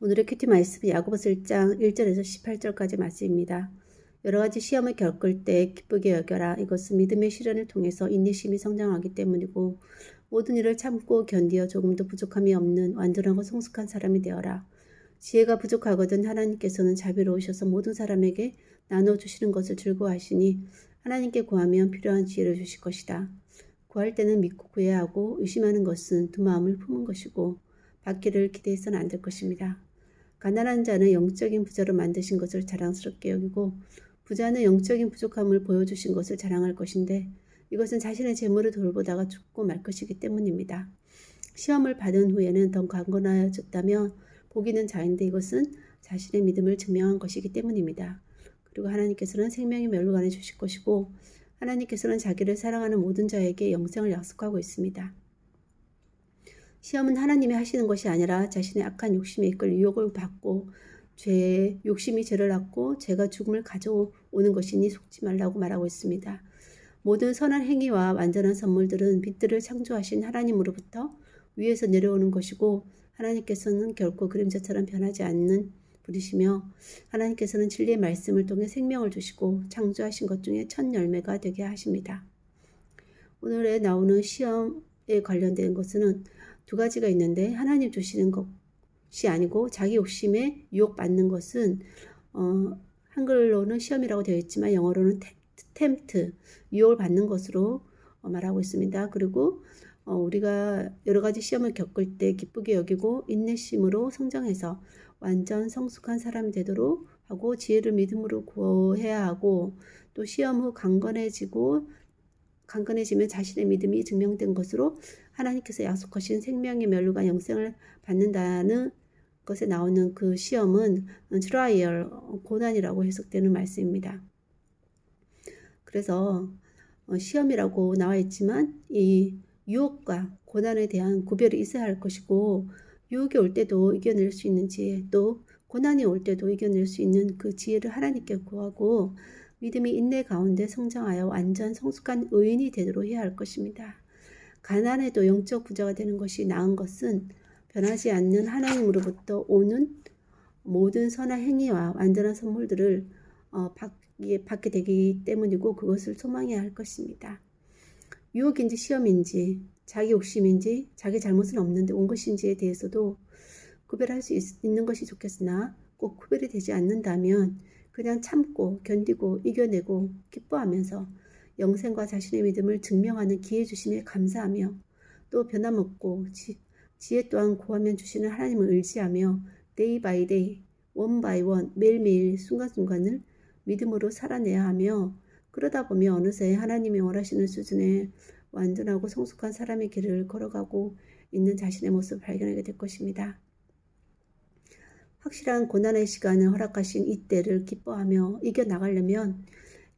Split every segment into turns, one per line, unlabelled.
오늘의 큐티 말씀은 야고보서 1장 1절에서 18절까지 말씀입니다. 여러 가지 시험을 겪을 때 기쁘게 여겨라. 이것은 믿음의 시련을 통해서 인내심이 성장하기 때문이고 모든 일을 참고 견디어 조금도 부족함이 없는 완전하고 성숙한 사람이 되어라. 지혜가 부족하거든 하나님께서는 자비로우셔서 모든 사람에게 나눠주시는 것을 즐거워하시니 하나님께 구하면 필요한 지혜를 주실 것이다. 구할 때는 믿고 구해야 하고 의심하는 것은 두 마음을 품은 것이고 받기를 기대해서는 안 될 것입니다. 가난한 자는 영적인 부자로 만드신 것을 자랑스럽게 여기고 부자는 영적인 부족함을 보여주신 것을 자랑할 것인데 이것은 자신의 재물을 돌보다가 죽고 말 것이기 때문입니다. 시험을 받은 후에는 더 강건하여졌다면 복이는 자인데 이것은 자신의 믿음을 증명한 것이기 때문입니다. 그리고 하나님께서는 생명의 멸류관을 주실 것이고 하나님께서는 자기를 사랑하는 모든 자에게 영생을 약속하고 있습니다. 시험은 하나님이 하시는 것이 아니라 자신의 악한 욕심에 이끌 유혹을 받고 욕심이 죄를 낳고 죄가 죽음을 가져오는 것이니 속지 말라고 말하고 있습니다. 모든 선한 행위와 완전한 선물들은 빛들을 창조하신 하나님으로부터 위에서 내려오는 것이고 하나님께서는 결코 그림자처럼 변하지 않는 분이시며 하나님께서는 진리의 말씀을 통해 생명을 주시고 창조하신 것 중에 첫 열매가 되게 하십니다. 오늘에 나오는 시험에 관련된 것은 두 가지가 있는데 하나님 주시는 것이 아니고 자기 욕심에 유혹받는 것은 한글로는 시험이라고 되어 있지만 영어로는 템트, 유혹을 받는 것으로 말하고 있습니다. 그리고 우리가 여러 가지 시험을 겪을 때 기쁘게 여기고 인내심으로 성장해서 완전 성숙한 사람이 되도록 하고 지혜를 믿음으로 구해야 하고 또 시험 후 강건해지면 자신의 믿음이 증명된 것으로 하나님께서 약속하신 생명의 멸류관 영생을 받는다는 것에 나오는 그 시험은 트라이얼, 고난이라고 해석되는 말씀입니다. 그래서 시험이라고 나와 있지만 이 유혹과 고난에 대한 구별이 있어야 할 것이고 유혹이 올 때도 이겨낼 수 있는 지혜, 또 고난이 올 때도 이겨낼 수 있는 그 지혜를 하나님께 구하고 믿음이 인내 가운데 성장하여 완전 성숙한 의인이 되도록 해야 할 것입니다. 가난해도 영적 부자가 되는 것이 나은 것은 변하지 않는 하나님으로부터 오는 모든 선한 행위와 완전한 선물들을 받게 되기 때문이고 그것을 소망해야 할 것입니다. 유혹인지 시험인지 자기 욕심인지 자기 잘못은 없는데 온 것인지에 대해서도 구별할 수 있는 것이 좋겠으나 꼭 구별이 되지 않는다면 그냥 참고 견디고 이겨내고 기뻐하면서 영생과 자신의 믿음을 증명하는 기회 주심에 감사하며 또 변함없고 지혜 또한 구하면 주시는 하나님을 의지하며 데이 바이 데이, 원 바이 원 매일매일 순간순간을 믿음으로 살아내야 하며 그러다 보면 어느새 하나님이 원하시는 수준의 완전하고 성숙한 사람의 길을 걸어가고 있는 자신의 모습을 발견하게 될 것입니다. 확실한 고난의 시간을 허락하신 이때를 기뻐하며 이겨나가려면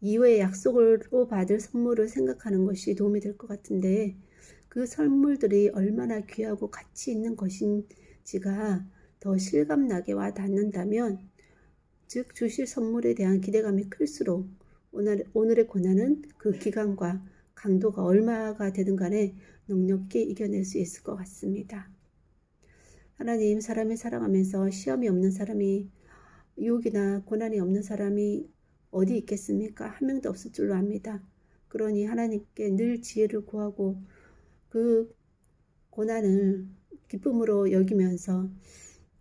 이후에 약속으로 받을 선물을 생각하는 것이 도움이 될 것 같은데 그 선물들이 얼마나 귀하고 가치 있는 것인지가 더 실감나게 와 닿는다면 즉 주실 선물에 대한 기대감이 클수록 오늘의 고난은 그 기간과 강도가 얼마가 되든 간에 넉넉히 이겨낼 수 있을 것 같습니다. 하나님, 사람을 사랑하면서 시험이 없는 사람이 유혹이나 고난이 없는 사람이 어디 있겠습니까? 한 명도 없을 줄로 압니다. 그러니 하나님께 늘 지혜를 구하고 그 고난을 기쁨으로 여기면서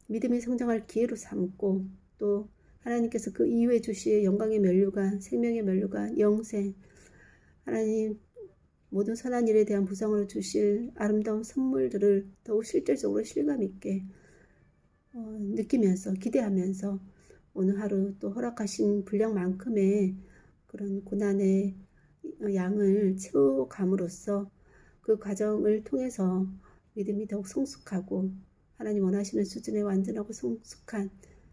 믿음이 성장할 기회로 삼고 또 하나님께서 그 이후에 주실 영광의 멸류관, 생명의 멸류관, 영생, 하나님 모든 선한 일에 대한 보상으로 주실 아름다운 선물들을 더욱 실질적으로 실감 있게 느끼면서 기대하면서 오늘 하루 또 허락하신 분량만큼의 그런 고난의 양을 채워감으로써 그 과정을 통해서 믿음이 더욱 성숙하고 하나님 원하시는 수준의 완전하고 성숙한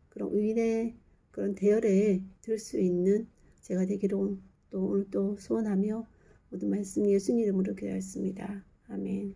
그런 의인의 그런 대열에 들 수 있는 제가 되기로 또 오늘 또 소원하며 모든 말씀 예수님 이름으로 기도하였습니다. 아멘.